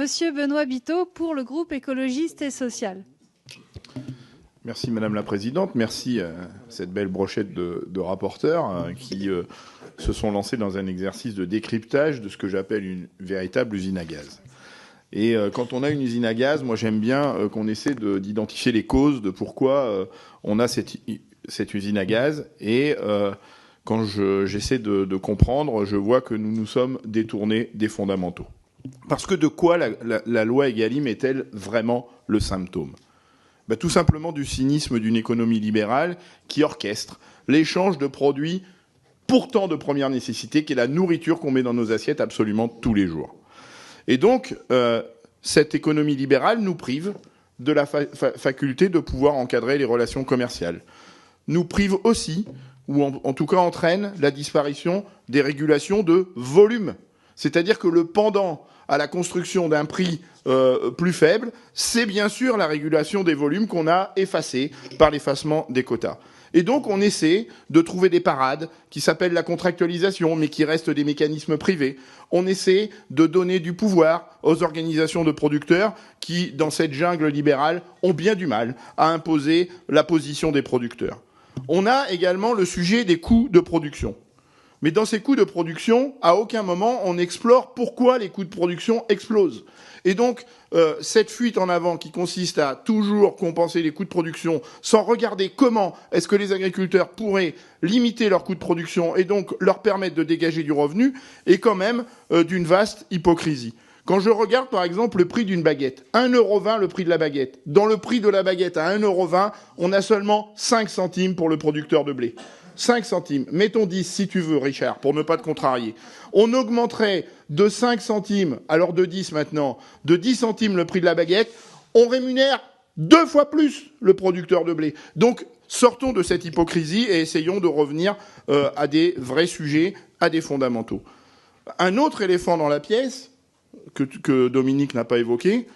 Monsieur Benoît Biteau pour le groupe écologiste et social. Merci Madame la Présidente, merci à cette belle brochette de rapporteurs qui se sont lancés dans un exercice de décryptage de ce que j'appelle une véritable usine à gaz. Et quand on a une usine à gaz, moi j'aime bien qu'on essaie d'identifier les causes de pourquoi on a cette usine à gaz. Et quand j'essaie de comprendre, je vois que nous nous sommes détournés des fondamentaux. Parce que de quoi la loi Egalim est-elle vraiment le symptôme ? Tout simplement du cynisme d'une économie libérale qui orchestre l'échange de produits pourtant de première nécessité, qui est la nourriture qu'on met dans nos assiettes absolument tous les jours. Et donc, cette économie libérale nous prive de la faculté de pouvoir encadrer les relations commerciales. Nous prive aussi, ou en tout cas entraîne, la disparition des régulations de volume. C'est-à-dire que le pendant à la construction d'un prix plus faible, c'est bien sûr la régulation des volumes qu'on a effacée par l'effacement des quotas. Et donc on essaie de trouver des parades qui s'appellent la contractualisation, mais qui restent des mécanismes privés. On essaie de donner du pouvoir aux organisations de producteurs qui, dans cette jungle libérale, ont bien du mal à imposer la position des producteurs. On a également le sujet des coûts de production. Mais dans ces coûts de production, à aucun moment on explore pourquoi les coûts de production explosent. Et donc, cette fuite en avant qui consiste à toujours compenser les coûts de production sans regarder comment est-ce que les agriculteurs pourraient limiter leurs coûts de production et donc leur permettre de dégager du revenu est quand même d'une vaste hypocrisie. Quand je regarde par exemple le prix d'une baguette, 1,20 € le prix de la baguette. Dans le prix de la baguette à 1,20 €, on a seulement 5 centimes pour le producteur de blé. 5 centimes. Mettons 10 si tu veux, Richard, pour ne pas te contrarier. On augmenterait de 5 centimes, alors de 10 maintenant, de 10 centimes le prix de la baguette. On rémunère 2 fois plus le producteur de blé. Donc, sortons de cette hypocrisie et essayons de revenir à des vrais sujets, à des fondamentaux. Un autre éléphant dans la pièce, que Dominique n'a pas évoqué,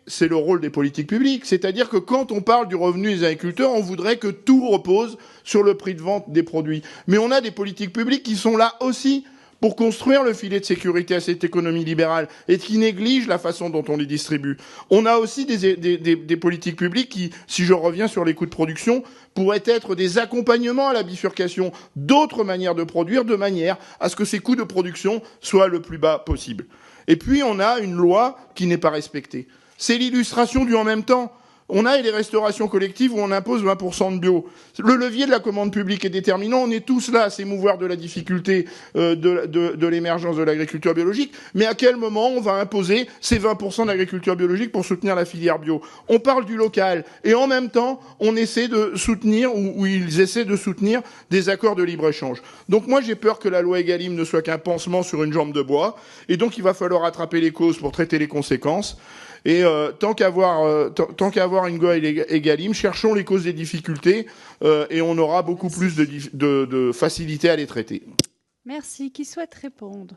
c'est le rôle des politiques publiques. C'est-à-dire que quand on parle du revenu des agriculteurs, on voudrait que tout repose sur le prix de vente des produits. Mais on a des politiques publiques qui sont là aussi pour construire le filet de sécurité à cette économie libérale et qui négligent la façon dont on les distribue. On a aussi des politiques publiques qui, si je reviens sur les coûts de production, pourraient être des accompagnements à la bifurcation d'autres manières de produire, de manière à ce que ces coûts de production soient le plus bas possible. Et puis, on a une loi qui n'est pas respectée. C'est l'illustration du en même temps. On a les restaurations collectives où on impose 20% de bio. Le levier de la commande publique est déterminant. On est tous là à s'émouvoir de la difficulté de l'émergence de l'agriculture biologique. Mais à quel moment on va imposer ces 20% d'agriculture biologique pour soutenir la filière bio ? On parle du local. Et en même temps, on essaie de soutenir, ou ils essaient de soutenir, des accords de libre-échange. Donc moi, j'ai peur que la loi Egalim ne soit qu'un pansement sur une jambe de bois. Et donc, il va falloir attraper les causes pour traiter les conséquences. Et tant qu'avoir une loi Egalim, cherchons les causes des difficultés et on aura beaucoup plus de facilité à les traiter. Merci. Qui souhaite répondre ?